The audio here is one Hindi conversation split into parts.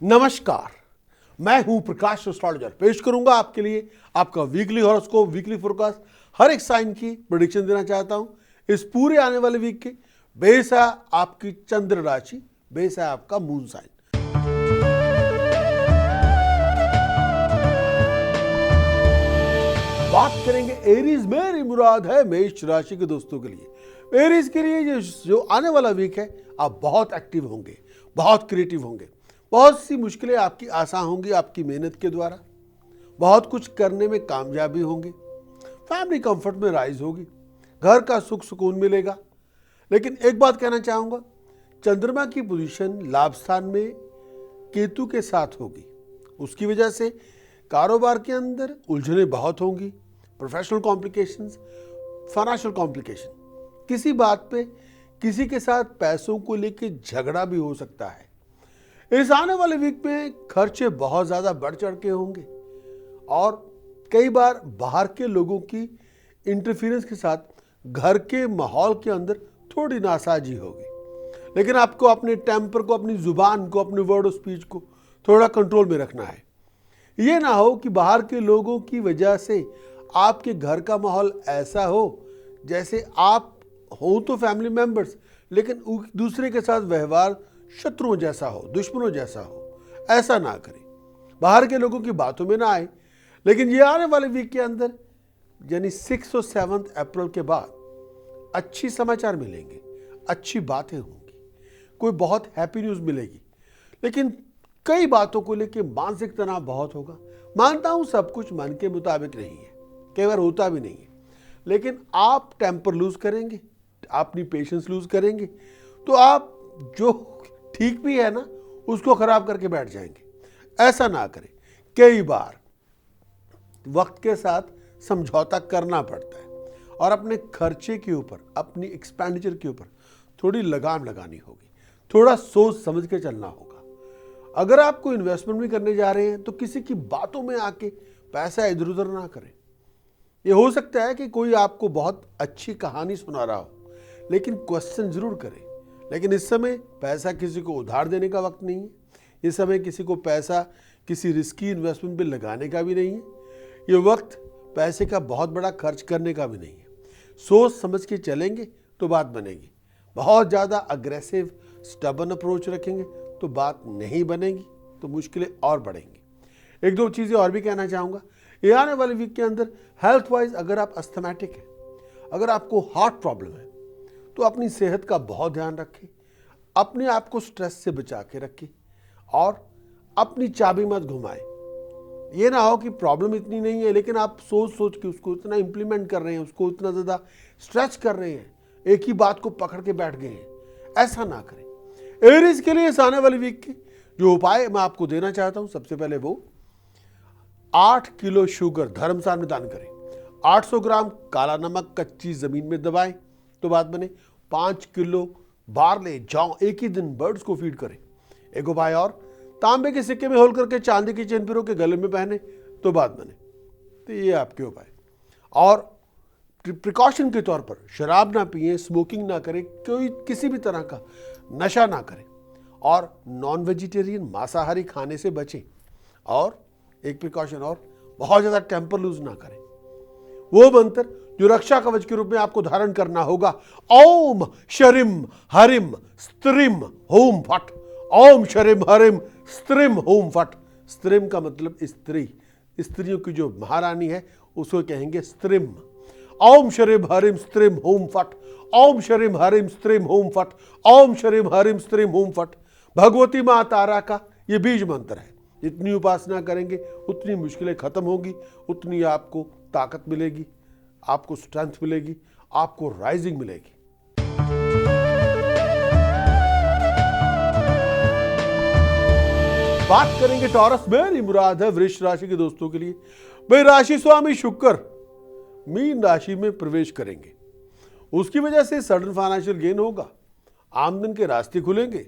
नमस्कार, मैं हूं प्रकाश एस्ट्रोलॉजर। पेश करूंगा आपके लिए आपका वीकली हॉरोस्कोप, वीकली फोरकास्ट। हर एक साइन की प्रेडिक्शन देना चाहता हूं। इस पूरे आने वाले वीक के बेस है आपकी चंद्र राशि, बेस है आपका मून साइन। बात करेंगे एरीज। मेरी मुराद है मेष राशि के दोस्तों के लिए। एरीज के लिए जो आने वाला वीक है, आप बहुत एक्टिव होंगे, बहुत क्रिएटिव होंगे। बहुत सी मुश्किलें आपकी आसान होंगी आपकी मेहनत के द्वारा। बहुत कुछ करने में कामयाबी होंगे। फैमिली कंफर्ट में राइज होगी। घर का सुख सुकून मिलेगा। लेकिन एक बात कहना चाहूँगा, चंद्रमा की पोजीशन लाभ स्थान में केतु के साथ होगी। उसकी वजह से कारोबार के अंदर उलझनें बहुत होंगी। प्रोफेशनल कॉम्प्लिकेशंस, फाइनेंशियल कॉम्प्लिकेशन, किसी बात पे किसी के साथ पैसों को लेकर झगड़ा भी हो सकता है। इस आने वाले वीक में खर्चे बहुत ज़्यादा बढ़ चढ़ के होंगे और कई बार बाहर के लोगों की इंटरफेरेंस के साथ घर के माहौल के अंदर थोड़ी नासाजी होगी। लेकिन आपको अपने टेम्पर को, अपनी जुबान को, अपने वर्ड ऑफ स्पीच को थोड़ा कंट्रोल में रखना है। ये ना हो कि बाहर के लोगों की वजह से आपके घर का माहौल ऐसा हो जैसे आप हो तो फैमिली मेंबर्स, लेकिन दूसरे के साथ व्यवहार शत्रुओं जैसा हो, दुश्मनों जैसा हो। ऐसा ना करें, बाहर के लोगों की बातों में ना आए। लेकिन ये आने वाले वीक के अंदर यानी 6 और 7 अप्रैल के बाद अच्छी समाचार मिलेंगे, अच्छी बातें होंगी, कोई बहुत हैप्पी न्यूज़ मिलेगी। लेकिन कई बातों को लेकर मानसिक तनाव बहुत होगा। मानता हूँ सब कुछ मन के मुताबिक नहीं है, कई बार होता भी नहीं है। लेकिन आप टेम्पर लूज करेंगे, अपनी पेशेंस लूज करेंगे तो आप जो ठीक भी है ना, उसको खराब करके बैठ जाएंगे। ऐसा ना करें। कई बार वक्त के साथ समझौता करना पड़ता है और अपने खर्चे के ऊपर, अपनी एक्सपेंडिचर के ऊपर थोड़ी लगाम लगानी होगी। थोड़ा सोच समझ के चलना होगा। अगर आप कोई इन्वेस्टमेंट भी करने जा रहे हैं तो किसी की बातों में आके पैसा इधर उधर ना करें। ये हो सकता है कि कोई आपको बहुत अच्छी कहानी सुना रहा हो, लेकिन क्वेश्चन जरूर करें। लेकिन इस समय पैसा किसी को उधार देने का वक्त नहीं है। इस समय किसी को पैसा किसी रिस्की इन्वेस्टमेंट पे लगाने का भी नहीं है। ये वक्त पैसे का बहुत बड़ा खर्च करने का भी नहीं है। सोच समझ के चलेंगे तो बात बनेगी। बहुत ज़्यादा अग्रेसिव स्टबन अप्रोच रखेंगे तो बात नहीं बनेगी, तो मुश्किलें और बढ़ेंगी। एक दो चीज़ें और भी कहना चाहूँगा। ये आने वाले वीक के अंदर हेल्थ वाइज अगर आप अस्थमैटिक हैं, अगर आपको हार्ट प्रॉब्लम है, तो अपनी सेहत का बहुत ध्यान रखें। अपने आप को स्ट्रेस से बचा के रखें और अपनी चाबी मत घुमाएं। ये ना हो कि प्रॉब्लम इतनी नहीं है लेकिन आप सोच सोच के उसको इतना इम्प्लीमेंट कर रहे हैं, उसको इतना ज़्यादा स्ट्रेच कर रहे हैं, एक ही बात को पकड़ के बैठ गए हैं। ऐसा ना करें। एरीज के लिए इस आने वाले वीक के जो उपाय मैं आपको देना चाहता हूँ, सबसे पहले वो 8 किलो शुगर धर्मशाला में दान करें। 800 ग्राम काला नमक कच्ची ज़मीन में दबाएं तो बात बने। 5 किलो बारले जौ एक ही दिन बर्ड्स को फीड करें। एक उपाय और, तांबे के सिक्के में होल करके चांदी की चेन पिरो के गले में पहने तो बात बने। तो ये आपके उपाय। और प्रिकॉशन के तौर पर शराब ना पिए, स्मोकिंग ना करें, कोई किसी भी तरह का नशा ना करें और नॉन वेजिटेरियन मांसाहारी खाने से बचें। और एक प्रिकॉशन और, बहुत ज़्यादा टेम्पर लूज ना करें। वो मंत्र जो रक्षा कवच के रूप में आपको धारण करना होगा, ओम शरिम हरिम स्त्रिम होम फट। ओम शरिम हरिम स्त्रिम होम फट। स्त्रिम का मतलब स्त्री, स्त्रियों की जो महारानी है उसको कहेंगे स्त्रिम। ओम शरिम हरिम स्त्रिम होम फट। ओम शरिम हरिम स्त्रिम होम फट। ओम शरिम हरिम स्त्रिम होम फट। भगवती माँ तारा का ये बीज मंत्र है। जितनी उपासना करेंगे उतनी मुश्किलें खत्म होगी, उतनी आपको ताकत मिलेगी, आपको स्ट्रेंथ मिलेगी, आपको राइजिंग मिलेगी। बात करेंगे टॉरस। मेरी मुराद है वृष राशि के दोस्तों के लिए। भाई राशि स्वामी शुक्र मीन राशि में प्रवेश करेंगे। उसकी वजह से सडन फाइनेंशियल गेन होगा, आमदन के रास्ते खुलेंगे।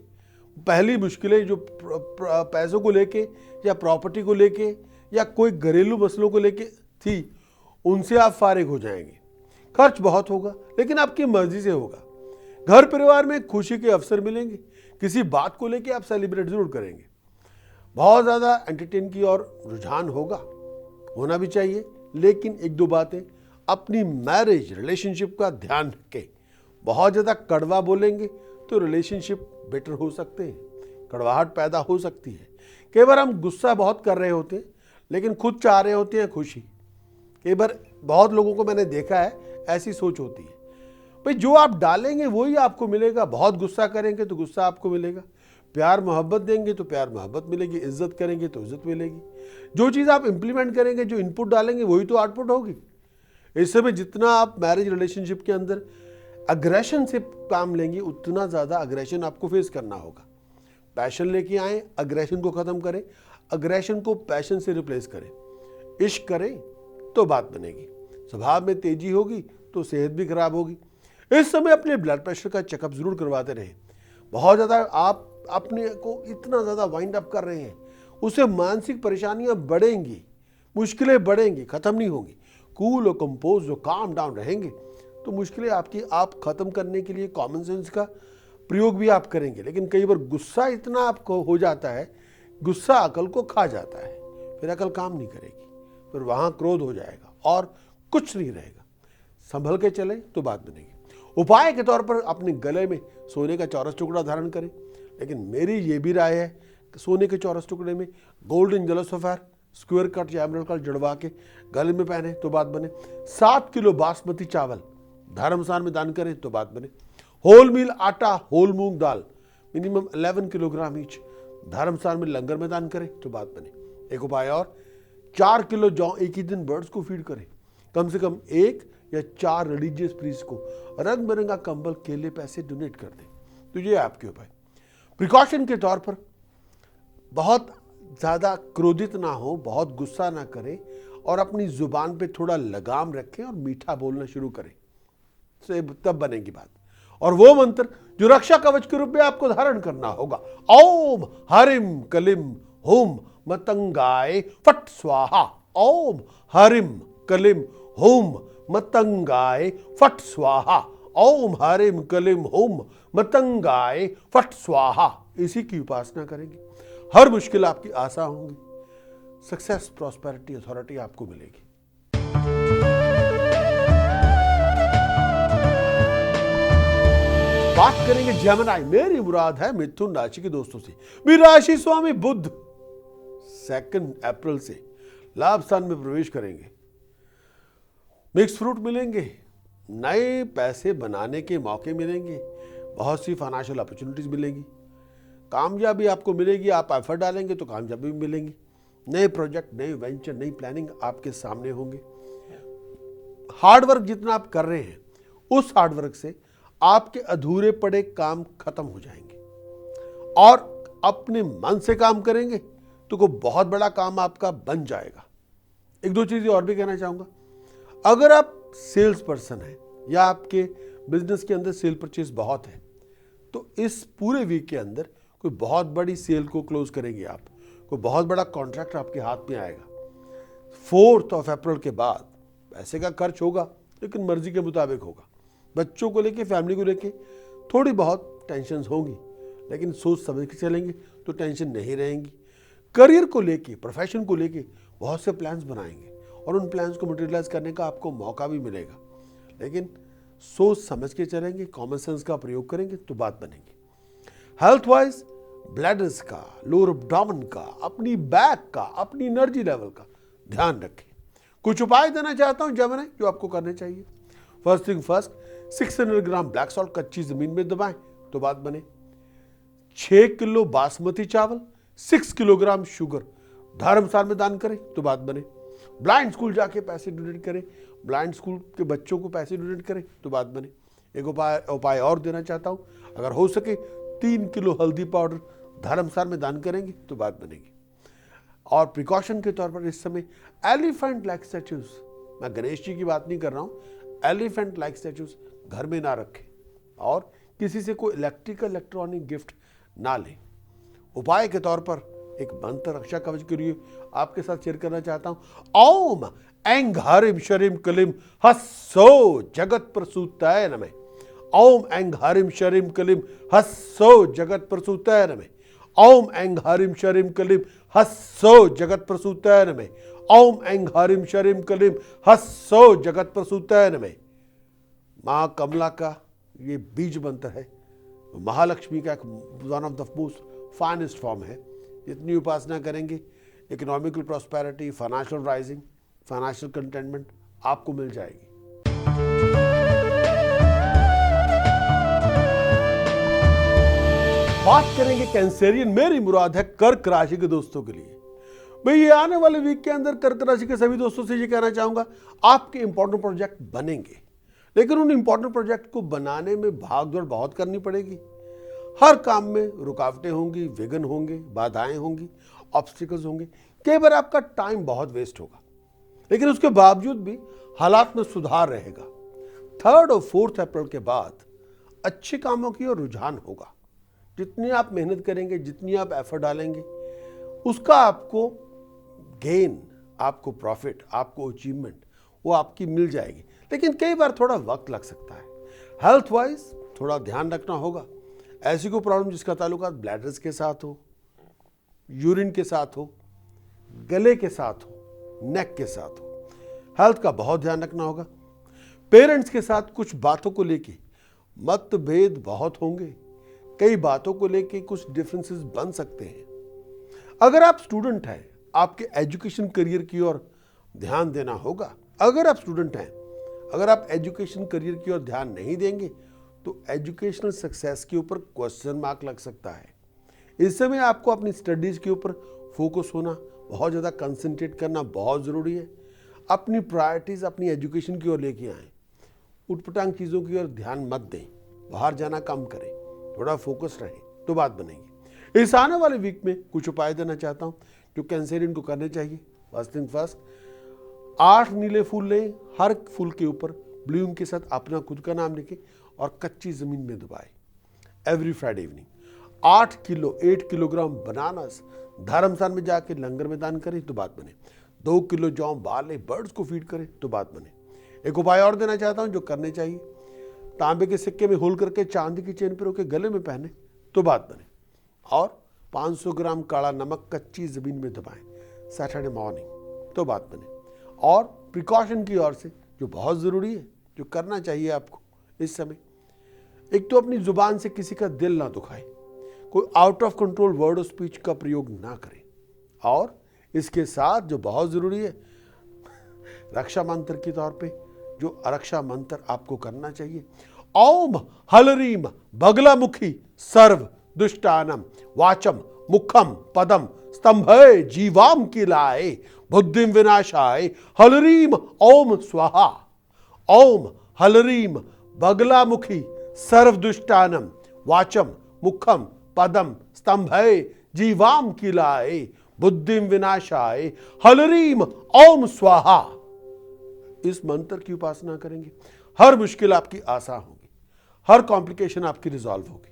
पहली मुश्किलें जो पैसों को लेके या प्रॉपर्टी को लेके या कोई घरेलू मसलों को लेके थी, उनसे आप फारिग हो जाएंगे। खर्च बहुत होगा लेकिन आपकी मर्जी से होगा। घर परिवार में खुशी के अवसर मिलेंगे। किसी बात को लेके आप सेलिब्रेट जरूर करेंगे। बहुत ज़्यादा एंटरटेन की और रुझान होगा, होना भी चाहिए, लेकिन एक दो बातें अपनी मैरिज रिलेशनशिप का ध्यान रखें। बहुत ज़्यादा कड़वा बोलेंगे तो रिलेशनशिप बेटर हो सकते हैं, कड़वाहट पैदा हो सकती है। कई बार हम गुस्सा बहुत कर रहे होते हैं लेकिन खुद चाह रहे होते हैं खुशी। कई बार बहुत लोगों को मैंने देखा है, ऐसी सोच होती है, भाई जो आप डालेंगे वही आपको मिलेगा। बहुत गुस्सा करेंगे तो गुस्सा आपको मिलेगा, प्यार मोहब्बत देंगे तो प्यार मोहब्बत मिलेगी, इज्जत करेंगे तो इज्जत मिलेगी। जो चीज़ आप इंप्लीमेंट करेंगे, जो इनपुट डालेंगे वही तो आउटपुट होगी। इस समय जितना आप मैरिज रिलेशनशिप के अंदर अग्रेशन से काम लेंगे उतना ज़्यादा अग्रेशन आपको फेस करना होगा। पैशन लेके आए, अग्रेशन को ख़त्म करें, अग्रेशन को पैशन से रिप्लेस करें। इश्क करें तो बात बनेगी, स्वभाव में तेजी होगी तो सेहत भी खराब होगी। इस समय अपने ब्लड प्रेशर का चेकअप जरूर करवाते रहें। बहुत ज़्यादा आप अपने को इतना ज़्यादा वाइंड अप कर रहे हैं, उससे मानसिक परेशानियां बढ़ेंगी, मुश्किलें बढ़ेंगी, ख़त्म नहीं होंगी। कूल और कंपोज और काम डाउन रहेंगे तो मुश्किलें आपकी आप ख़त्म करने के लिए कॉमन सेंस का प्रयोग भी आप करेंगे। लेकिन कई बार गुस्सा इतना आपको हो जाता है, गुस्सा अकल को खा जाता है, फिर अकल काम नहीं करेगी, फिर वहाँ क्रोध हो जाएगा और कुछ नहीं रहेगा। संभल के चले तो बात बनेगी। उपाय के तौर पर अपने गले में सोने का चौरस टुकड़ा धारण करें, लेकिन मेरी ये भी राय है कि सोने के चौरस टुकड़े में golden jealous of air square cut या एमरल्ड कट जड़वा के गले में पहने तो बात बने। 7 किलो बासमती चावल धर्मस्थान में दान करें तो बात बने। होल मील आटा, होल मूंग दाल मिनिमम 11 किलोग्राम ईच धर्मस्थान में लंगर में दान करें तो बात बने। एक उपाय और, 4 किलो जौ एक ही दिन बर्ड्स को फीड करें। कम से कम 1 या 4 रिलीजियस प्रीस्ट को रंग बिरंगा कंबल, केले, पैसे डोनेट कर दें। तो ये आपके उपाय। प्रिकॉशन के तौर पर बहुत ज़्यादा क्रोधित ना हो, बहुत गुस्सा ना करें और अपनी जुबान पे थोड़ा लगाम रखें और मीठा बोलना शुरू करें, से तब बनेगी बात। और वो मंत्र जो रक्षा कवच के रूप में आपको धारण करना होगा, ओम हरिम कलिम होम मतंगाय फट स्वाहा। ओम हरिम कलिम होम मतंगाय फट स्वाहा। ओम हरिम कलिम होम मतंगाय फट स्वाहा। इसी की उपासना करेंगे, हर मुश्किल आपकी आसान होंगी, सक्सेस, प्रॉस्पेरिटी, अथॉरिटी आपको मिलेगी। बात करेंगे जेमिनी, मेरी मुराद है मिथुन राशि के दोस्तों से। मेरी राशि स्वामी बुध 2 अप्रैल से लाभ स्थान में प्रवेश करेंगे। मिक्स फ्रूट मिलेंगे, नए पैसे बनाने के मौके मिलेंगे, बहुत सी फाइनेंशियल अपॉर्चुनिटीज मिलेंगी, कामयाबी आपको मिलेगी। आप एफर्ट डालेंगे तो कामयाबी भी मिलेंगी। नए प्रोजेक्ट, नए वेंचर, नई प्लानिंग आपके सामने होंगे। हार्डवर्क जितना आप कर रहे हैं, उस हार्डवर्क से आपके अधूरे पड़े काम खत्म हो जाएंगे और अपने मन से काम करेंगे तो कोई बहुत बड़ा काम आपका बन जाएगा। एक दो चीजें और भी कहना चाहूंगा। अगर आप सेल्स पर्सन हैं या आपके बिजनेस के अंदर सेल परचेज बहुत है, तो इस पूरे वीक के अंदर कोई बहुत बड़ी सेल को क्लोज करेंगे आप, कोई बहुत बड़ा कॉन्ट्रैक्ट आपके हाथ में आएगा। 4 अप्रैल के बाद पैसे का खर्च होगा लेकिन मर्जी के मुताबिक होगा। बच्चों को लेके, फैमिली को लेके थोड़ी बहुत टेंशन होंगी, लेकिन सोच समझ के चलेंगे तो टेंशन नहीं रहेंगी। करियर को लेके, प्रोफेशन को लेके बहुत से प्लान्स बनाएंगे और उन प्लान्स को मटेरियलाइज करने का आपको मौका भी मिलेगा, लेकिन सोच समझ के चलेंगे, कॉमन सेंस का प्रयोग करेंगे तो बात बनेगी। हेल्थ वाइज ब्लैडर्स का, लोअर एब्डोमेन का, अपनी बैक का, अपनी एनर्जी लेवल का ध्यान रखें। कुछ उपाय देना चाहता हूं जेमिनी जो आपको करने चाहिए। फर्स्ट थिंग फर्स्ट, 600 ग्राम ब्लैक सॉल्ट कच्ची जमीन में दबाएं तो बात बने। 6 किलो बासमती चावल, 6 किलोग्राम शुगर धर्मस्थान में दान करें तो बात बने। ब्लाइंड स्कूल जाके पैसे डोनेट करें, ब्लाइंड स्कूल के बच्चों को पैसे डोनेट करें तो बात बने। एक उपाय और देना चाहता हूं, अगर हो सके 3 किलो हल्दी पाउडर धर्मस्थान में दान करेंगे तो बात बनेगी। और प्रिकॉशन के तौर पर इस समय एलिफेंट लाइक स्टैचूज, मैं गणेश जी की बात नहीं कर रहा हूं, एलिफेंट लाइक स्टैचूज घर में ना रखें और किसी से कोई इलेक्ट्रॉनिक गिफ्ट ना लें। उपाय के तौर पर एक मंत्र रक्षा कवच के लिए आपके साथ शेयर करना चाहता हूं। ओम ऐं ह्रीं श्रीं क्लीं हस्सो जगत प्रसूताय नमः। ओम ऐं ह्रीं श्रीं क्लीं हस्सो जगत प्रसूताय नमः। ओम ऐं ह्रीं श्रीं क्लीं हस्सो जगत प्रसूतैन में, ओम ऐं हरिम शरिम कलिम हस्सो जगत प्रसूतैन में। माँ कमला का ये बीज मंत्र है, महालक्ष्मी का एक one of the most finest form है। जितनी उपासना करेंगे economical prosperity, financial rising, financial containment आपको मिल जाएगी। बात करेंगे कैंसेरियन, मेरी मुराद है कर्क राशि के दोस्तों के लिए। भाई ये आने वाले वीक के अंदर कर्क राशि के सभी दोस्तों से ये कहना चाहूंगा, आपके इंपॉर्टेंट प्रोजेक्ट बनेंगे, लेकिन उन इंपॉर्टेंट प्रोजेक्ट को बनाने में भागदौड़ बहुत करनी पड़ेगी। हर काम में रुकावटें होंगी, विघ्न होंगे, बाधाएं होंगी, ऑब्स्टिकल्स होंगे, कई बार आपका टाइम बहुत वेस्ट होगा, लेकिन उसके बावजूद भी हालात में सुधार रहेगा। 3 और 4 अप्रैल के बाद अच्छे कामों की ओर रुझान होगा। जितनी आप मेहनत करेंगे, जितनी आप एफर्ट डालेंगे, उसका आपको गेन, आपको प्रॉफिट, आपको अचीवमेंट वो आपकी मिल जाएगी, लेकिन कई बार थोड़ा वक्त लग सकता है। हेल्थ वाइज थोड़ा ध्यान रखना होगा। ऐसी कोई प्रॉब्लम जिसका ताल्लुकात ब्लैडर्स के साथ हो, यूरिन के साथ हो, गले के साथ हो, नेक के साथ हो, हेल्थ का बहुत ध्यान रखना होगा। पेरेंट्स के साथ कुछ बातों को लेके मतभेद बहुत होंगे, कई बातों को लेके कुछ डिफरेंसेस बन सकते हैं। अगर आप स्टूडेंट हैं, आपके एजुकेशन करियर की ओर ध्यान देना होगा। अगर आप स्टूडेंट हैं, अगर आप एजुकेशन करियर की ओर ध्यान नहीं देंगे तो एजुकेशनल सक्सेस के ऊपर क्वेश्चन मार्क लग सकता है। इस समय आपको अपनी स्टडीज के ऊपर फोकस होना, बहुत ज़्यादा कंसंट्रेट करना बहुत ज़रूरी है। अपनी प्रायोरिटीज़ अपनी एजुकेशन की ओर लेके आएँ, उटपटांग चीज़ों की ओर ध्यान मत दें, बाहर जाना कम करें, थोड़ा फोकस रहें तो बात बनेगी। इस आने वाले वीक में कुछ उपाय देना चाहता हूँ जो कैंसेरियन को करने चाहिए। फर्स्ट थिंग फर्स्ट, 8 नीले फूल लें, हर फूल के ऊपर ब्लू इंक के साथ अपना खुद का नाम लिखें और कच्ची ज़मीन में दबाएं। Every Friday evening 8 kilogram bananas धर्मस्थान में जाके लंगर में दान करें तो बात बने। 2 किलो जौ बाले बर्ड्स को फीड करें तो बात बने। एक उपाय और देना चाहता हूँ जो करने चाहिए, तांबे के सिक्के में होल करके चांदी की चेन पर होकर गले में पहने तो बात बने। और 500 ग्राम काला नमक कच्ची ज़मीन में दबाएं सैटरडे मॉर्निंग तो बात बने। और प्रिकॉशन की ओर से जो बहुत ज़रूरी है, जो करना चाहिए आपको इस समय, एक तो अपनी ज़ुबान से किसी का दिल ना दुखाए, कोई out of control word of speech का प्रयोग ना करें। और इसके साथ जो बहुत ज़रूरी है, रक्षा मंत्र के तौर पे जो रक्षा मंत्र आपको करना चाहिए, ओम हलरीम बगलामुखी सर्व दुष्टानम वाचम मुखम पदम स्तंभे जीवाम किलाए बुद्धिम विनाशाय हलरीम ओम स्वाहा। ओम हलरीम बगलामुखी सर्व दुष्टानम वाचम मुखम पदम स्तंभे जीवाम किलाए बुद्धिम विनाशाय हलरीम ओम स्वाहा। इस मंत्र की उपासना करेंगे, हर मुश्किल आपकी आसान होगी, हर कॉम्प्लिकेशन आपकी रिजॉल्व होगी।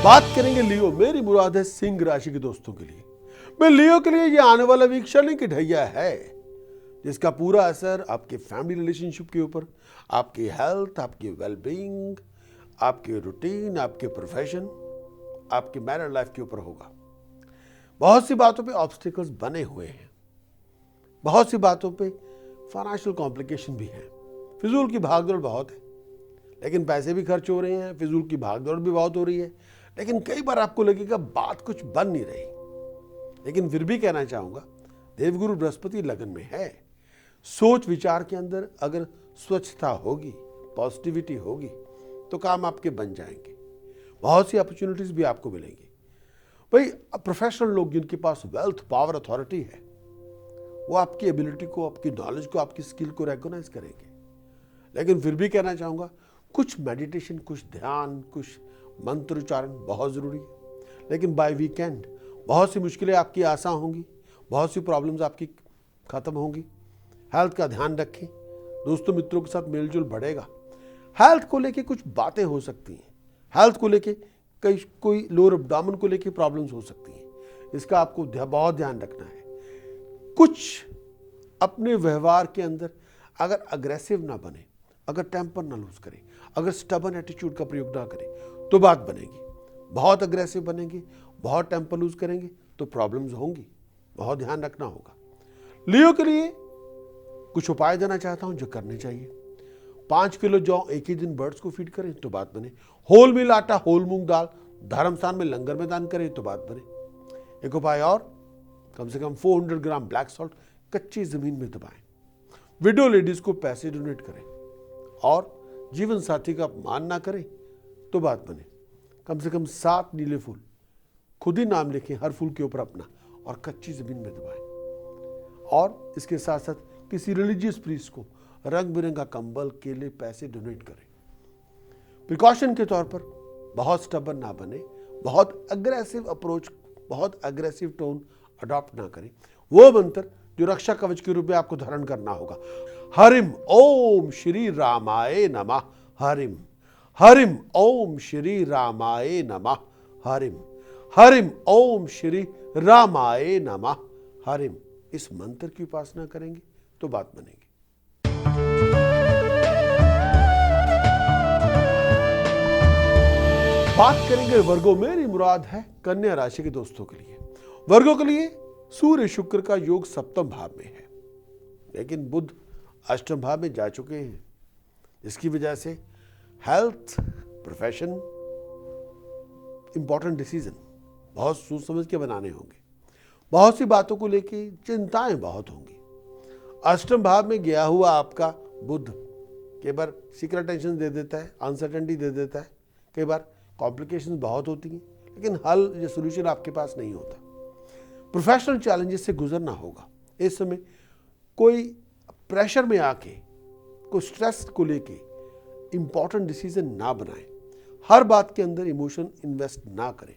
बात करेंगे लियो, मेरी मुराद है सिंह राशि के दोस्तों के लिए। मैं लियो के लिए ये आने वाला वीक शनि की ढैया है, जिसका पूरा असर आपके फैमिली रिलेशनशिप के ऊपर, आपकी हेल्थ, आपकी वेलबींग, आपके रूटीन, आपके प्रोफेशन, आपके मैरिड लाइफ के ऊपर होगा। बहुत सी बातों पे ऑब्स्टिकल्स बने हुए हैं, बहुत सी बातों पे फाइनेंशियल कॉम्प्लिकेशन भी है, फिजूल की भागदौड़ बहुत है, लेकिन पैसे भी खर्च हो रहे हैं, फिजूल की भागदौड़ भी बहुत हो रही है, लेकिन कई बार आपको लगेगा बात कुछ बन नहीं रही। लेकिन फिर भी कहना चाहूँगा, देवगुरु बृहस्पति लगन में है, सोच विचार के अंदर अगर स्वच्छता होगी, पॉजिटिविटी होगी तो काम आपके बन जाएंगे, बहुत सी अपॉर्चुनिटीज़ भी आपको मिलेंगी। भाई प्रोफेशनल लोग जिनके पास वेल्थ, पावर, अथॉरिटी है, वो आपकी एबिलिटी को, आपकी नॉलेज को, आपकी स्किल को रिकॉग्नाइज करेंगे। लेकिन फिर भी कहना चाहूँगा, कुछ मेडिटेशन, कुछ ध्यान, कुछ मंत्र उच्चारण बहुत ज़रूरी है। लेकिन बाय वीकेंड बहुत सी मुश्किलें आपकी आसान होंगी, बहुत सी प्रॉब्लम्स आपकी ख़त्म होंगी। हेल्थ का ध्यान रखें, दोस्तों मित्रों के साथ मेलजोल बढ़ेगा। हेल्थ को लेके कुछ बातें हो सकती हैं, हेल्थ को लेके कोई लोअर एब्डोमेन को लेके प्रॉब्लम्स हो सकती हैं, इसका आपको बहुत ध्यान रखना है। कुछ अपने व्यवहार के अंदर अगर अग्रेसिव ना बने, अगर टेम्पर ना लूज करें, अगर स्टबन एटीट्यूड का प्रयोग ना करें तो बात बनेगी। बहुत अग्रेसिव बनेंगे, बहुत टेम्पर लूज करेंगे तो प्रॉब्लम्स होंगी, बहुत ध्यान रखना होगा। लियो के लिए कुछ उपाय देना चाहता हूं जो करने चाहिए। 5 किलो जौ एक ही दिन बर्ड्स को फीड करें तो बात बने। होल मिल आटा, होल मूंग दाल धर्मस्थान में लंगर में दान करें तो बात बने। एक उपाय और, कम से कम 400 ग्राम ब्लैक सॉल्ट कच्ची जमीन में दबाएं। विडो लेडीज को पैसे डोनेट करें और जीवन साथी का अपमान ना करें तो बात बने। कम से कम 7 नीले फूल खुद ही नाम लिखें हर फूल के ऊपर अपना और कच्ची जमीन में दबाएं। और इसके साथ साथ किसी रिलीजियस प्रीस्ट को रंग बिरंगा कंबल, केले, पैसे डोनेट करें। प्रिकॉशन के तौर पर बहुत स्टबन ना बने, बहुत अग्रेसिव अप्रोच, बहुत अग्रेसिव टोन अडॉप्ट ना करें। वो मंत्र जो रक्षा कवच के रूप में आपको धारण करना होगा, हरिम ओम श्री रामाय नमः, हरिम हरिम ओम श्री रामाय नमः, हरिम हरिम ओम श्री रामाय नमः, हरिम। इस मंत्र की उपासना करेंगे तो बात बनेगी। बात करेंगे वर्गों, मेरी मुराद है कन्या राशि के दोस्तों के लिए। वर्गों के लिए सूर्य शुक्र का योग सप्तम भाव में है, लेकिन बुध अष्टम भाव में जा चुके हैं, जिसकी वजह से हेल्थ, प्रोफेशन, इंपॉर्टेंट डिसीजन बहुत सोच समझ के बनाने होंगे। बहुत सी बातों को लेके चिंताएं बहुत होंगी। अष्टम भाव में गया हुआ आपका बुध कई बार सीक्रेट टेंशन दे देता है, अनसर्टेनिटी दे देता है, कई बार कॉम्प्लिकेशंस बहुत होती हैं, लेकिन हल या सोल्यूशन आपके पास नहीं होता। प्रोफेशनल चैलेंजेस से गुजरना होगा। इस समय कोई प्रेशर में आके, कोई स्ट्रेस को लेके इंपॉर्टेंट डिसीजन ना बनाएं। हर बात के अंदर इमोशन इन्वेस्ट ना करें।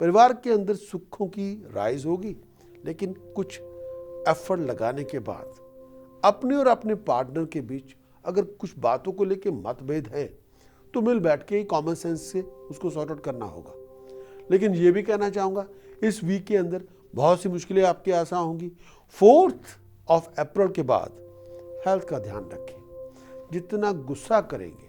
परिवार के अंदर सुखों की राइज होगी, लेकिन कुछ एफर्ट लगाने के बाद अपने और अपने पार्टनर के बीच अगर कुछ बातों को लेके मतभेद है तो मिल बैठ के कॉमन सेंस से उसको सॉर्ट आउट करना होगा। लेकिन ये भी कहना चाहूँगा, इस वीक के अंदर बहुत सी मुश्किलें आपके आसान होंगी। 4 अप्रैल के बाद हेल्थ का ध्यान रखें। जितना गुस्सा करेंगे,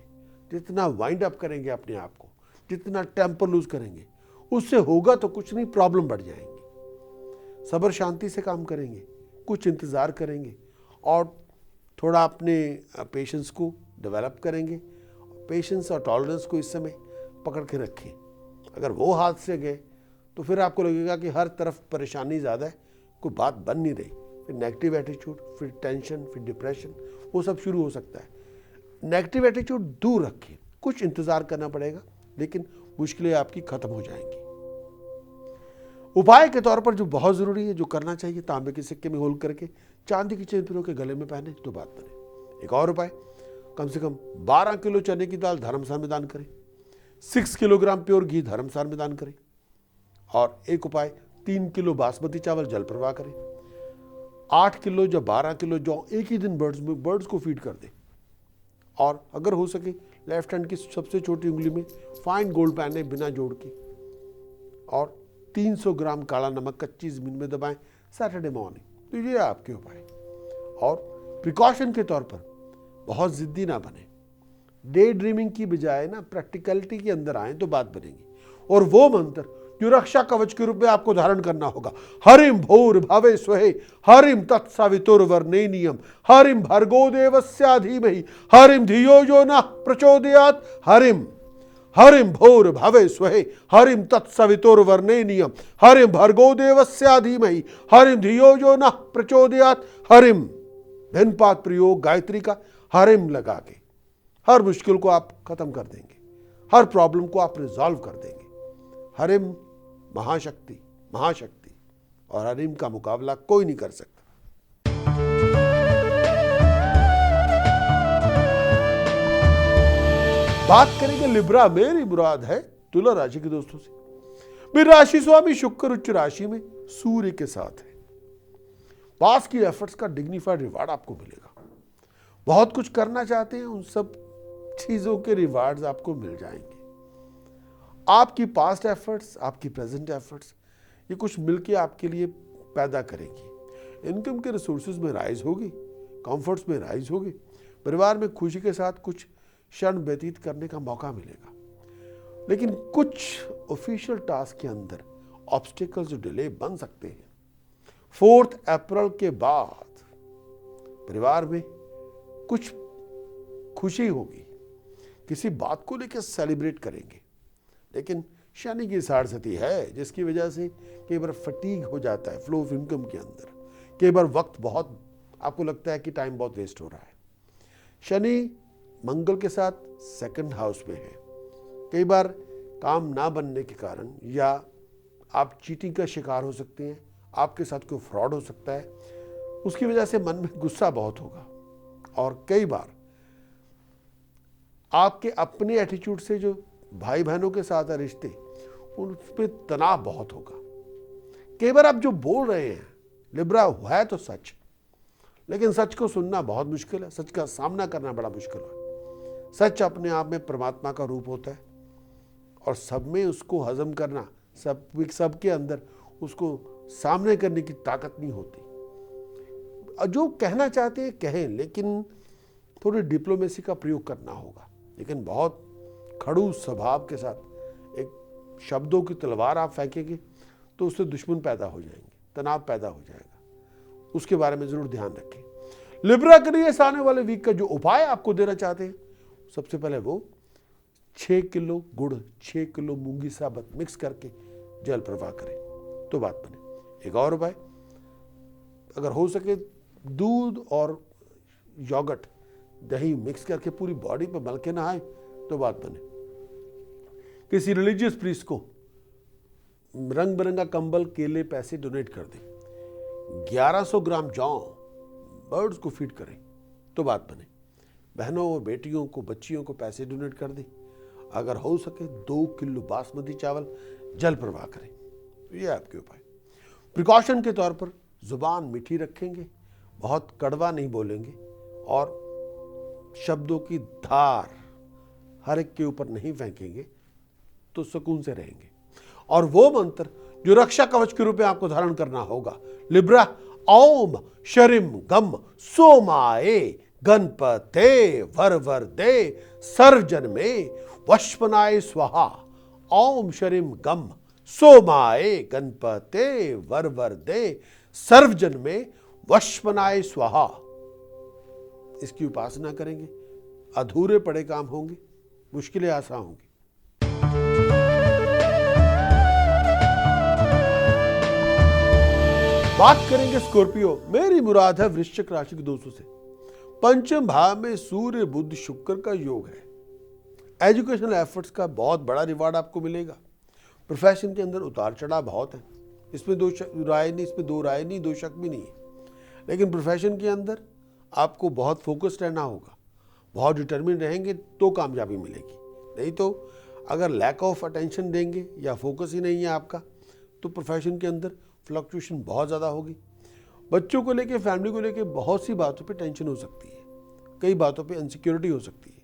जितना वाइंड अप करेंगे अपने आप को, जितना टेम्पर लूज करेंगे, उससे होगा तो कुछ नहीं, प्रॉब्लम बढ़ जाएंगी। सब्र शांति से काम करेंगे, कुछ इंतज़ार करेंगे और थोड़ा अपने पेशेंस को डेवलप करेंगे। पेशेंस और टॉलरेंस को इस समय पकड़ के रखें। अगर वो हाथ से गए तो फिर आपको लगेगा कि हर तरफ परेशानी ज़्यादा है, कोई बात बन नहीं रही, फिर नेगेटिव एटीट्यूड, फिर टेंशन, फिर डिप्रेशन, वो सब शुरू हो सकता है। नेगेटिव एटीट्यूड दूर रखें, कुछ इंतज़ार करना पड़ेगा, लेकिन मुश्किलें आपकी खत्म हो जाएंगी। उपाय के तौर पर जो बहुत ज़रूरी है, जो करना चाहिए, तांबे के सिक्के में होल करके चांदी की चेन पिरो के गले में पहने तो बात बने। एक और उपाय, कम से कम 12 किलो चने की दाल धर्मस्थान में दान करें, 6 किलोग्राम प्योर घी धर्मस्थान में दान करें। और एक उपाय, 3 किलो बासमती चावल जल प्रवाह करें। 8 किलो या 12 किलो जौ एक ही दिन बर्ड्स को फीड कर दें। और अगर हो सके लेफ्ट हैंड की सबसे छोटी उंगली में फाइन गोल्ड पहने बिना जोड़ के। और 300 ग्राम काला नमक कच्ची जमीन में दबाएं सैटरडे मॉर्निंग। तो ये आपके उपाय। और प्रिकॉशन के तौर पर बहुत जिद्दी ना बने। डे ड्रीमिंग की बजाय ना प्रैक्टिकलिटी के अंदर आए तो बात बनेगी। और वो मंत्र जो रक्षा कवच के रूप में आपको धारण करना होगा, हरिम भूर भवे स्वहे हरिम तत्सवितुर्वरेण्यम हरिम भर्गो देवस्य धीमहि हरिम धियो यो नः प्रचोदयात् हरिम हरिम भूर भवे स्वहे हरिम तत्सवितुर्वरेण्यम हरिम भर्गो देवस्य धीमहि हरिम धियो यो नः प्रचोदयात् हरिम। भिन्न पात प्रयोग गायत्री का हरिम लगा के हर मुश्किल को आप खत्म कर देंगे, हर प्रॉब्लम को आप रिजॉल्व कर देंगे। हरिम महाशक्ति, महाशक्ति, और हरिम का मुकाबला कोई नहीं कर सकता। बात करेंगे लिब्रा, मेरी मुराद है तुला राशि के दोस्तों से। मेरी राशि स्वामी शुक्र उच्च राशि में सूर्य के साथ है। पास की एफर्ट्स का डिग्निफाइड रिवार्ड आपको मिलेगा। बहुत कुछ करना चाहते हैं, उन सब चीजों के रिवार्ड्स आपको मिल जाएंगे। आपकी पास्ट एफर्ट्स, आपकी प्रेजेंट एफर्ट्स, ये कुछ मिलके आपके लिए पैदा करेगी। इनकम के रिसोर्सेज में राइज होगी, कंफर्ट्स में राइज होगी, परिवार में खुशी के साथ कुछ क्षण व्यतीत करने का मौका मिलेगा, लेकिन कुछ ऑफिशियल टास्क के अंदर ऑब्स्टिकल्स डिले बन सकते हैं। 4 अप्रैल के बाद परिवार में कुछ खुशी होगी, किसी बात को लेकर सेलिब्रेट करेंगे, लेकिन शनि की साढ़े है जिसकी वजह से कई बार फटीग हो जाता है फ्लो ऑफ इनकम के अंदर। कई बार वक्त बहुत आपको लगता है कि टाइम बहुत वेस्ट हो रहा है। शनि मंगल के साथ 2nd हाउस में है। कई बार काम ना बनने के कारण या आप चीटिंग का शिकार हो सकते हैं, आपके साथ कोई फ्रॉड हो सकता है, उसकी वजह से मन में गुस्सा बहुत होगा और कई बार आपके अपने एटीट्यूड से जो भाई बहनों के साथ है रिश्ते, उन पर तनाव बहुत होगा। कई बार आप जो बोल रहे हैं लिब्रा है तो सच, लेकिन सच को सुनना बहुत मुश्किल है, सच का सामना करना बड़ा मुश्किल है। सच अपने आप में परमात्मा का रूप होता है और सब में उसको हजम करना, सबके अंदर उसको सामने करने की ताकत नहीं होती। जो कहना चाहते हैं कहें, लेकिन थोड़ी डिप्लोमेसी का प्रयोग करना होगा। लेकिन बहुत खड़ूस स्वभाव के साथ एक शब्दों की तलवार आप फेंकेंगे तो उससे दुश्मन पैदा हो जाएंगे, तनाव पैदा हो जाएगा। उसके बारे में जरूर ध्यान रखें। लिब्रा के लिए आने वाले वीक का जो उपाय आपको देना चाहते हैं, सबसे पहले वो 6 किलो गुड़ 6 किलो मूंगी साबत मिक्स करके जल प्रवाह करें तो बात बने। एक और उपाय, अगर हो सके दूध और योगर्ट दही मिक्स करके पूरी बॉडी पर मल के नहाए तो बात बने। किसी रिलीजियस प्रीस्ट को रंग बिरंगा कंबल, केले, पैसे डोनेट कर दें। 1100 ग्राम जौ बर्ड्स को फीड करें तो बात बने। बहनों और बेटियों को, बच्चियों को पैसे डोनेट कर दें। अगर हो सके 2 किलो बासमती चावल जल प्रवाह करें। ये आपके उपाय। प्रिकॉशन के तौर पर जुबान मीठी रखेंगे, बहुत कड़वा नहीं बोलेंगे और शब्दों की धार हर एक के ऊपर नहीं फेंकेंगे तो सुकून से रहेंगे। और वो मंत्र जो रक्षा कवच के रूप में आपको धारण करना होगा, लिब्रा, ओम शरिम गम सोमाए गणपते वर दे सर्वजन में वश्वनाय स्वाहा। ओम शरिम गम सोमाए गणपते वर दे सर्वजन में वश्वनाय स्वाहा। इसकी उपासना करेंगे, अधूरे पड़े काम होंगे, मुश्किलें आसान होंगी। बात करेंगे स्कॉर्पियो। मेरी मुराद है वृश्चिक राशि के दोस्तों से। पंचम भाव में सूर्य बुध शुक्र का योग है। एजुकेशनल एफर्ट्स का बहुत बड़ा रिवार्ड आपको मिलेगा। प्रोफेशन के अंदर उतार चढ़ाव बहुत है, इसमें दो राय नहीं, दो शक भी नहीं है। लेकिन प्रोफेशन के अंदर आपको बहुत फोकस्ड रहना होगा, बहुत डिटर्मिन रहेंगे तो कामयाबी मिलेगी। नहीं तो अगर लैक ऑफ अटेंशन देंगे या फोकस ही नहीं है आपका, तो प्रोफेशन के अंदर फ्लक्चुएशन बहुत ज़्यादा होगी। बच्चों को लेके, फैमिली को लेके बहुत सी बातों पे टेंशन हो सकती है, कई बातों पे इनसिक्योरिटी हो सकती है।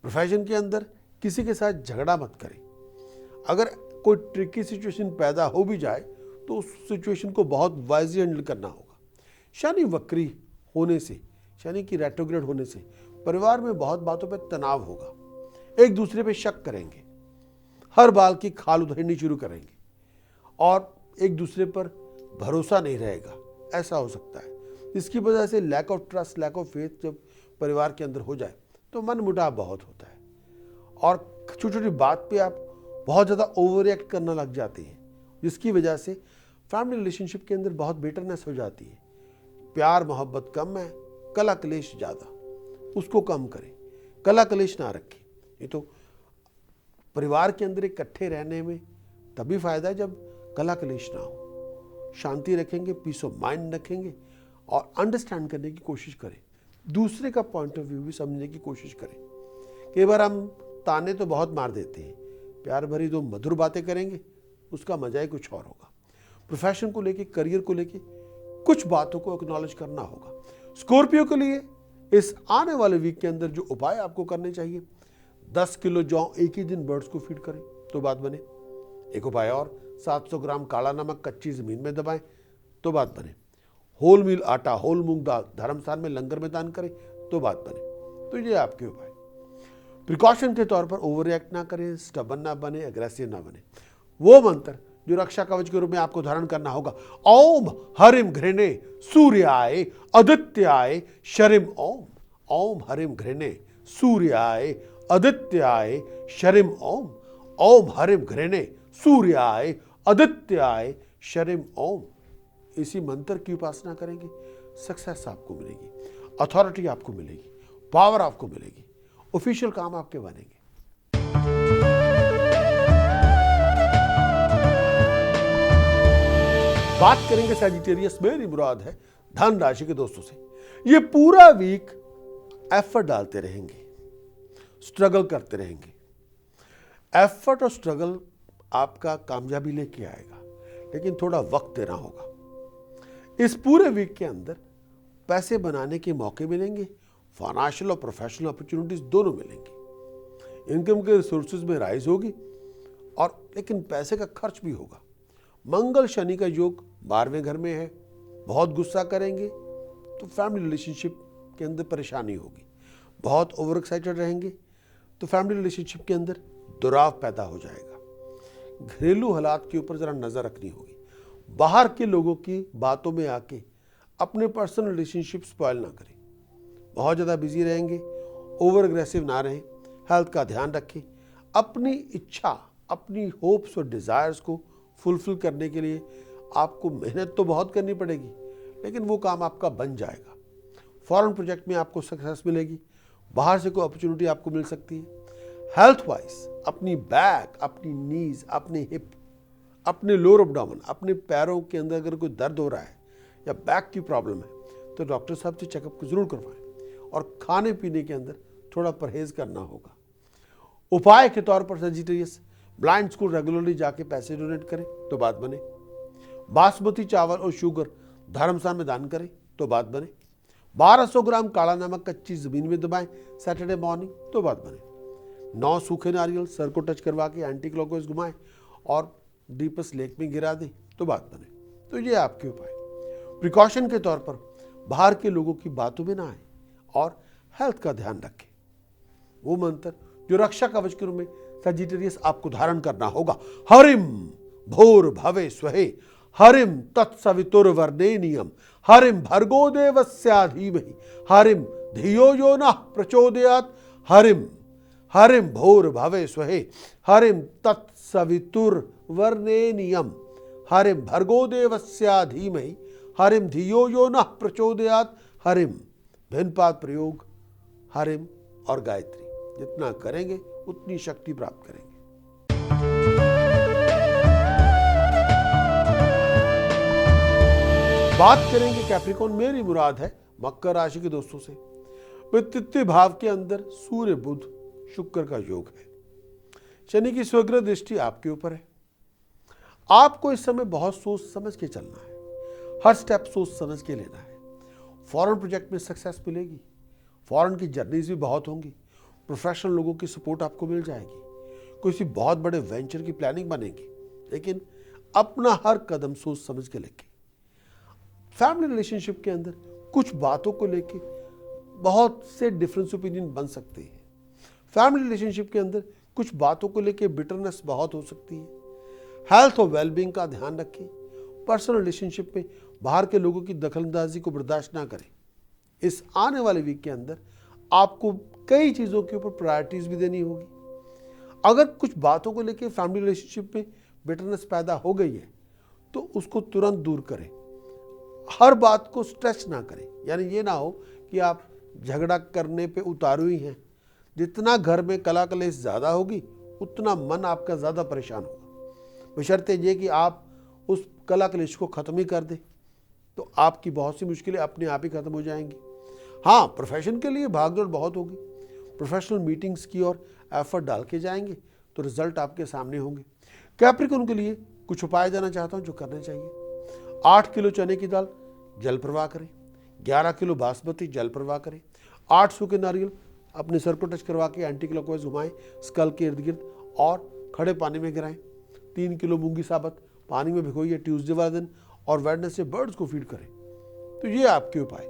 प्रोफेशन के अंदर किसी के साथ झगड़ा मत करें। अगर कोई ट्रिकी सिचुएशन पैदा हो भी जाए तो उस सिचुएशन को बहुत वाइजली हैंडल करना होगा। शनि वक्री होने से, शनि की रेट्रोग्रेड होने से परिवार में बहुत बातों पर तनाव होगा, एक दूसरे पे शक करेंगे, हर बाल की खाल उधेड़नी शुरू करेंगे और एक दूसरे पर भरोसा नहीं रहेगा, ऐसा हो सकता है। इसकी वजह से lack of trust, lack of faith जब परिवार के अंदर हो जाए तो मन मुटाव बहुत होता है और छोटी छोटी बात पे आप बहुत ज़्यादा ओवर रिएक्ट करना लग जाते हैं, जिसकी वजह से फैमिली रिलेशनशिप के अंदर बहुत बेटरनेस हो जाती है। प्यार मोहब्बत कम है, कला कलेश ज़्यादा, उसको कम करें, कला कलेश ना रखें। ये तो परिवार के अंदर इकट्ठे रहने में तभी फायदा है जब कला कलेश ना हो। शांति रखेंगे, पीस ऑफ माइंड रखेंगे और अंडरस्टैंड करने की कोशिश करें, दूसरे का पॉइंट ऑफ व्यू भी समझने की कोशिश करें। कई बार हम ताने तो बहुत मार देते हैं, प्यार भरी दो मधुर बातें करेंगे, उसका मजा ही कुछ और होगा। प्रोफेशन को लेके, करियर को लेके कुछ बातों को एक्नॉलेज करना होगा। स्कॉर्पियो के लिए इस आने वाले वीक के अंदर जो उपाय आपको करने चाहिए, 10 किलो जौ एक ही दिन बर्ड्स को फीड करें तो बात बने। एक उपाय और, 700 ग्राम काला नमक कच्ची जमीन में दबाएं तो बात बने। होल मील आटा, होल मूंग दाल धर्मस्थान में लंगर में दान करें तो बात बने। तो ये आपके उपाय। प्रिकॉशन के तौर पर ओवर रिएक्ट ना करें, स्टबन ना बने, एग्रेसिव ना बने। वो मंत्र जो रक्षा कवच के रूप में आपको धारण करना होगा, ओम हरिम घृणे सूर्याय आदित्याय शरिम ओम। ओम हरिम घृणे सूर्याय आदित्याय शरिम ओम। ओम हरिम घृणे सूर्याय आदित्याय शरिम ओम। इसी मंत्र की उपासना करेंगे, सक्सेस आपको मिलेगी, अथॉरिटी आपको मिलेगी, पावर आपको मिलेगी, ऑफिशियल काम आपके बनेंगे। बात करेंगे सैजिटेरियस, मेरी मुराद है धन राशि के दोस्तों से। ये पूरा वीक एफर्ट डालते रहेंगे, स्ट्रगल करते रहेंगे। एफर्ट और स्ट्रगल आपका कामयाबी लेके आएगा, लेकिन थोड़ा वक्त देना होगा। इस पूरे वीक के अंदर पैसे बनाने के मौके मिलेंगे, फाइनेंशियल और प्रोफेशनल अपॉर्चुनिटीज दोनों मिलेंगी। इनकम के रिसोर्सेज में राइज होगी, और लेकिन पैसे का खर्च भी होगा। मंगल शनि का योग 12वें घर में है, बहुत गुस्सा करेंगे तो फैमिली रिलेशनशिप के अंदर परेशानी होगी। बहुत ओवर एक्साइटेड रहेंगे तो फैमिली रिलेशनशिप के अंदर दुराव पैदा हो जाएगा। घरेलू हालात के ऊपर जरा नजर रखनी होगी। बाहर के लोगों की बातों में आके अपने पर्सनल रिलेशनशिप स्पॉइल ना करें। बहुत ज़्यादा बिजी रहेंगे, ओवर एग्रेसिव ना रहें, हेल्थ का ध्यान रखें। अपनी इच्छा, अपनी होप्स और डिज़ायर्स को फुलफिल करने के लिए आपको मेहनत तो बहुत करनी पड़ेगी, लेकिन वो काम आपका बन जाएगा। फॉरेन प्रोजेक्ट में आपको सक्सेस मिलेगी, बाहर से कोई अपॉर्चुनिटी आपको मिल सकती है। हेल्थ वाइज अपनी बैक, अपनी नीज, अपने हिप, अपने लोअर एब्डोमेन, अपने पैरों के अंदर अगर कोई दर्द हो रहा है या बैक की प्रॉब्लम है तो डॉक्टर साहब से चेकअप को जरूर करवाएं, और खाने पीने के अंदर थोड़ा परहेज करना होगा। उपाय के तौर पर सजिटेरियस, ब्लाइंड स्कूल रेगुलरली जाके पैसे डोनेट करें तो बात बने। बासमती चावल और शुगर धर्मस्थान में दान करें तो बात बने। 1200 ग्राम काला नमक कच्ची जमीन में दबाएं सैटरडे मॉर्निंग तो बात बने। 9 सूखे नारियल सर को टच करवा के एंटी क्लॉकवाइज घुमाएं और डीपस लेक में गिरा दें तो बात बने। तो ये आपके उपाय। प्रिकॉशन के तौर पर बाहर के लोगों की बातों में ना आए और हेल्थ का ध्यान रखें। वो मंत्र जो रक्षा कवच के रूप में सजिटेरियस आपको धारण करना होगा, हरिम भोर भवे स्वहे हरिम तत्सवितुर्वरेण्यम हरिम भर्गो देवस्य धीमहि हरिम धियो यो नः प्रचोदयात् हरिम हरिम भोर भवे स्वहे हरिम तत्सवितुर्वरेण्यम हरिम भर्गो देवस्य धीमहि हरिम धियो यो नः प्रचोदयात् हरिम। भिन्न पाद प्रयोग हरिम और गायत्री जितना करेंगे उतनी शक्ति प्राप्त करेंगे। बात करेंगे कैप्रिकॉर्न, मेरी मुराद है मकर राशि के दोस्तों से। तृतीय भाव के अंदर सूर्य बुध शुक्र का योग है। शनि की स्वग्रह दृष्टि आपके ऊपर है। आपको इस समय बहुत सोच समझ के चलना है, हर स्टेप सोच समझ के लेना है। फॉरेन प्रोजेक्ट में सक्सेस मिलेगी, फॉरेन की जर्नीज भी बहुत होंगी, प्रोफेशनल लोगों की सपोर्ट आपको मिल जाएगी, किसी बहुत बड़े वेंचर की प्लानिंग बनेगी, लेकिन अपना हर कदम सोच समझ के लेके। फैमिली रिलेशनशिप के अंदर कुछ बातों को लेके बहुत से डिफरेंस ओपिनियन बन सकते हैं। फैमिली रिलेशनशिप के अंदर कुछ बातों को लेके बिटरनेस बहुत हो सकती है। हेल्थ और वेलबींग का ध्यान रखें। पर्सनल रिलेशनशिप में बाहर के लोगों की दखलंदाजी को बर्दाश्त ना करें। इस आने वाले वीक के अंदर आपको कई चीज़ों के ऊपर प्रायोरिटीज भी देनी होगी। अगर कुछ बातों को लेके फैमिली रिलेशनशिप में बिटरनेस पैदा हो गई है तो उसको तुरंत दूर करें। हर बात को स्ट्रेच ना करें, यानी ये ना हो कि आप झगड़ा करने पे उतारू ही हैं। जितना घर में कला कलेश ज़्यादा होगी उतना मन आपका ज़्यादा परेशान होगा। बशर्ते ये कि आप उस कला कलेश को ख़त्म ही कर दें तो आपकी बहुत सी मुश्किलें अपने आप ही ख़त्म हो जाएंगी। हाँ, प्रोफेशन के लिए भागदौड़ बहुत होगी। प्रोफेशनल मीटिंग्स की ओर एफर्ट डाल के जाएंगे तो रिजल्ट आपके सामने होंगे। कैप्रिकॉर्न के लिए कुछ उपाय देना चाहता हूँ जो करने चाहिए। 8 किलो चने की दाल जल प्रवाह करें, 11 किलो बासमती जल प्रवाह करें, 8 सूखे नारियल अपने सर को टच करवा के एंटी क्लॉकवाइज घुमाएं स्कल के इर्द गिर्द और खड़े पानी में गिराएं। 3 किलो मूंगी साबत पानी में भिगोइए ट्यूसडे वाले दिन और वेडनेसडे बर्ड्स को फीड करें। तो ये आपके उपाय।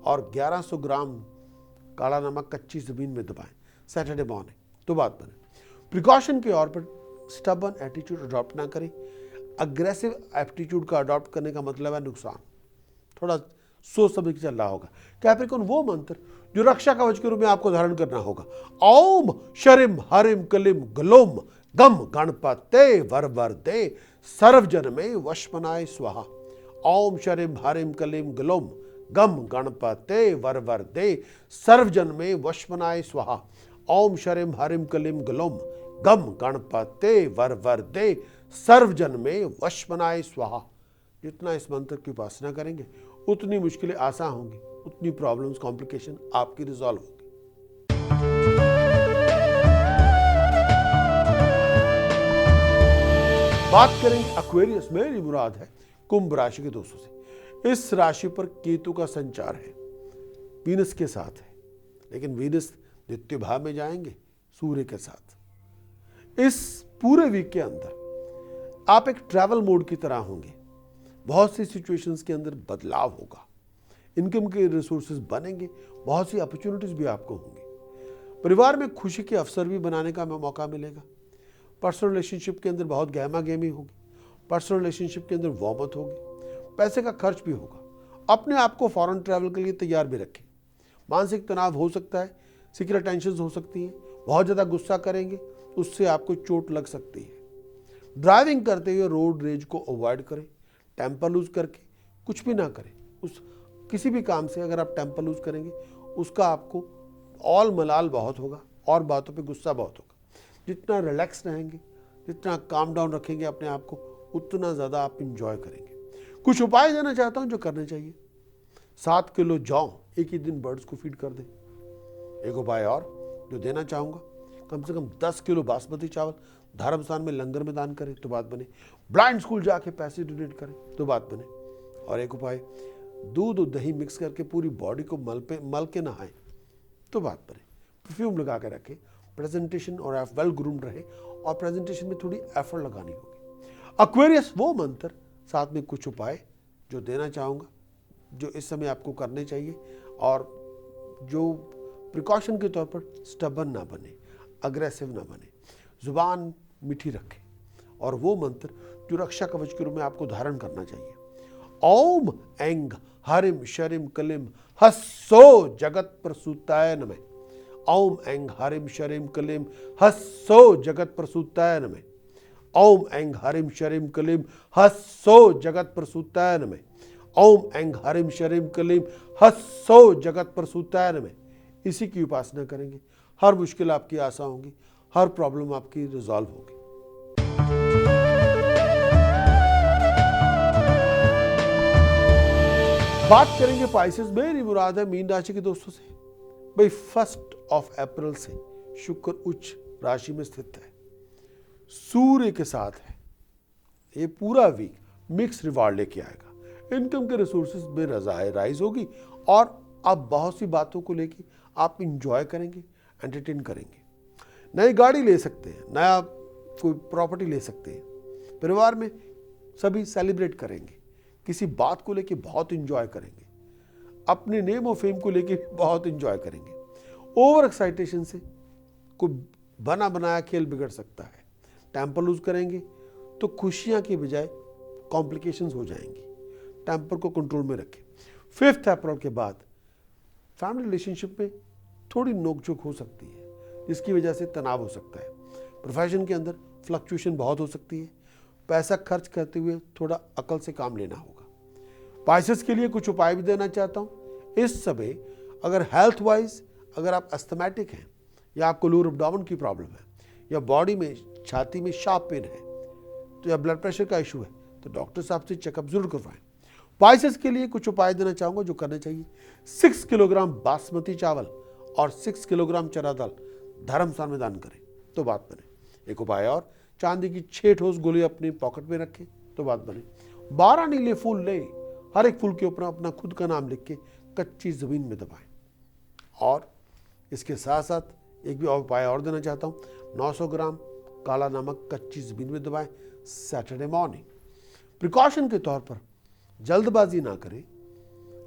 और 1100 ग्राम काला नमक कच्ची ज़मीन में दबाएं सैटरडे मॉर्निंग, तो बात बने। प्रिकॉशन के तौर पर स्टबर्न एटीट्यूड अडॉप्ट ना करें। अग्रेसिव एटीट्यूड का अडॉप्ट करने का मतलब है नुकसान। थोड़ा सोच समझ के चल रहा होगा। कैप्रिकॉर्न वो मंत्र जो रक्षा कवच के रूप में आपको धारण करना होगा। ओम शरिम हरिम कलिम ग्लोम गम गणपते वरवरदे सर्वजन में वशमनाय स्वाहा। ओम शरिम हरिम कलिम ग्लोम गम गणपते वरवरदे सर्वजन में वशमनाय स्वाहा। ओम शरिम हरिम कलिम ग्लोम गम गणपते वरवरदे सर्वजन में वशमनाय स्वाहा। जितना इस मंत्र की उपासना करेंगे उतनी मुश्किलें आसान होंगी, उतनी प्रॉब्लम्स कॉम्प्लिकेशन आपकी रिजॉल्व होगी। बात करेंगे एक्वेरियस, मेरी मुराद है कुंभ राशि के दोस्तों से। इस राशि पर केतु का संचार है, वीनस के साथ है, लेकिन वीनस द्वितीय भाव में जाएंगे सूर्य के साथ। इस पूरे वीक के अंदर आप एक ट्रैवल मोड की तरह होंगे। बहुत सी सिचुएशंस के अंदर बदलाव होगा, इनकम के रिसोर्सेज बनेंगे, बहुत सी अपॉर्चुनिटीज भी आपको होंगी। परिवार में खुशी के अवसर भी बनाने का मौका मिलेगा। पर्सनल रिलेशनशिप के अंदर बहुत गहमा गहमी होगी, पर्सनल रिलेशनशिप के अंदर वॉमत होगी, पैसे का खर्च भी होगा। अपने आप को फॉरेन ट्रैवल के लिए तैयार भी रखें। मानसिक तनाव हो सकता है, सीक्रेट टेंशन हो सकती है, बहुत ज़्यादा गुस्सा करेंगे उससे आपको चोट लग सकती है। ड्राइविंग करते हुए रोड रेज को अवॉइड करें। टेम्पर लूज करके कुछ भी ना करें। उस किसी भी काम से अगर आप टेम्पर लूज करेंगे उसका आपको ऑल मलाल बहुत होगा और बातों पे गुस्सा बहुत होगा। जितना रिलैक्स रहेंगे, जितना काम डाउन रखेंगे अपने आप को, उतना ज़्यादा आप इंजॉय करेंगे। कुछ उपाय देना चाहता हूँ जो करने चाहिए। 7 किलो जौ एक ही दिन बर्ड्स को फीड कर दें। एक उपाय और जो देना चाहूँगा, कम से कम 10 किलो बासमती चावल धर्मस्थान में लंगर में दान करें तो बात बने। ब्लाइंड स्कूल जाके पैसे डोनेट करें तो बात बने। और एक उपाय, दूध और दही मिक्स करके पूरी बॉडी को मल के नहाएं तो बात बने। परफ्यूम लगा के रखें, प्रेजेंटेशन और आप वेल ग्रूम्ड रहे और प्रेजेंटेशन में थोड़ी एफर्ट लगानी होगी। एक्वेरियस वो मंत्र, साथ में कुछ उपाय जो देना चाहूँगा जो इस समय आपको करने चाहिए, और जो प्रिकॉशन के तौर पर स्टबर्न ना बने, अग्रेसिव ना बने, जुबान मीठी रखें। और वो मंत्र जो रक्षा कवच के रूप में आपको धारण करना चाहिए। ओम ऐंग हरिम शरिम कलिम हस्सो जगत प्रसूताय नमः। ओम ऐंग हरिम शरिम कलिम हस्सो जगत प्रसूताय नमः। ओम ऐंग हरिम शरिम कलिम हस्सो जगत प्रसूताय नमः। ओम ऐंग हरिम शरिम कलिम हस्सो जगत प्रसूताय नमः। इसी की उपासना करेंगे, हर मुश्किल आपकी आसान होगी, हर प्रॉब्लम आपकी रिजॉल्व होगी। बात करेंगे पाइसेस, मेरी मुराद है मीन राशि के दोस्तों से। भाई 1 अप्रैल से शुक्र उच्च राशि में स्थित है, सूर्य के साथ है। ये पूरा वीक मिक्स रिवार्ड लेके आएगा। इनकम के रिसोर्सेज में राइज होगी और आप बहुत सी बातों को लेके आप इंजॉय करेंगे, एंटरटेन करेंगे। नई गाड़ी ले सकते हैं, नया कोई प्रॉपर्टी ले सकते हैं। परिवार में सभी सेलिब्रेट करेंगे, किसी बात को लेके बहुत इंजॉय करेंगे, अपने नेम और फेम को लेके बहुत इंजॉय करेंगे। ओवर एक्साइटेशन से कोई बना बनाया खेल बिगड़ सकता है। टेम्पर लूज करेंगे तो खुशियां की बजाय कॉम्प्लिकेशंस हो जाएंगी। टेम्पर को कंट्रोल में रखें। 5 अप्रैल के बाद फैमिली रिलेशनशिप में थोड़ी नोकझोंक हो सकती है, जिसकी वजह से तनाव हो सकता है। प्रोफेशन के अंदर फ्लक्चुएशन बहुत हो सकती है। पैसा खर्च करते हुए थोड़ा अकल से काम लेना होगा। पाइसेस के लिए कुछ उपाय भी देना चाहता हूँ। इस समय अगर हेल्थ वाइज अगर आप अस्थमैटिक हैं या आपको लोअर एब्डोमेन की प्रॉब्लम है या बॉडी में छाती में शार्प पेन है तो या ब्लड प्रेशर का इशू है तो डॉक्टर साहब से चेकअप जरूर करवाएं। पाइसेस के लिए कुछ उपाय देना चाहूँगा जो करने चाहिए। 6 किलोग्राम बासमती चावल और 6 किलोग्राम चना दाल धर्मस्थान में दान करें तो बात बने। एक उपाय और, चांदी की 6 ठोस गोली अपनी पॉकेट में रखें तो बात बने। 12 नीले फूल ले, हर एक फूल के ऊपर अपना खुद का नाम लिख के कच्ची जमीन में दबाएं। और इसके साथ साथ एक भी उपाय और देना चाहता हूँ। 900 ग्राम काला नमक कच्ची जमीन में दबाएं सैटरडे मॉर्निंग। प्रिकॉशन के तौर पर जल्दबाजी ना करें,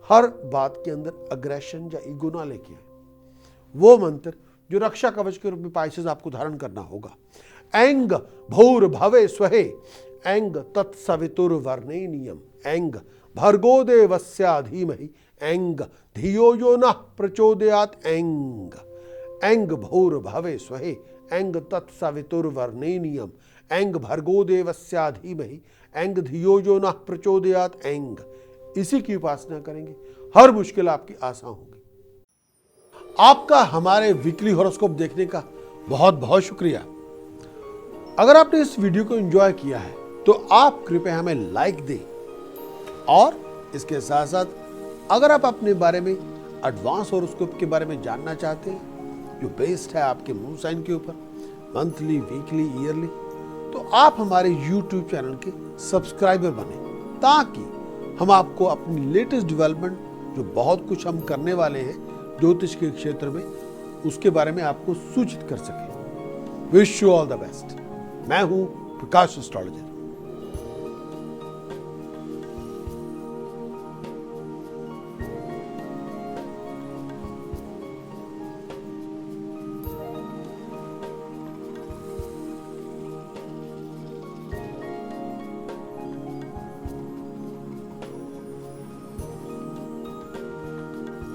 हर बात के अंदर अग्रेशन या ईगो ना लेके आए। वो मंत्र जो रक्षा कवच के रूप में पाइसेस आपको धारण करना होगा। ऐंग भूर भवे स्वहे ऐंग तत्सवितुर्वरेण्यम ऐंग भर्गो देवस्य धीमहि ऐंग धियो यो नः प्रचोदयात् ऐंग ऐंग भूर भवे स्वहे ऐंग तत्सवितुर्वरेण्यम ऐंग भर्गो देवस्य धीमहि ऐंग धियो यो नः प्रचोदयात् ऐंग। इसी की उपासना करेंगे, हर मुश्किल आपकी आसान होगी। आपका हमारे वीकली हॉरोस्कोप देखने का बहुत बहुत शुक्रिया। अगर आपने इस वीडियो को एंजॉय किया है तो आप कृपया हमें लाइक दें, और इसके साथ साथ अगर आप अपने बारे में एडवांस हॉरोस्कोप के बारे में जानना चाहते हैं जो बेस्ड है आपके मून साइन के ऊपर, मंथली, वीकली, ईयरली, तो आप हमारे YouTube चैनल के सब्सक्राइबर बने, ताकि हम आपको अपनी लेटेस्ट डेवलपमेंट जो बहुत कुछ हम करने वाले हैं ज्योतिष के क्षेत्र में, उसके बारे में आपको सूचित कर सकें। Wish you all the best. मैं हूं प्रकाश एस्ट्रोलॉजर।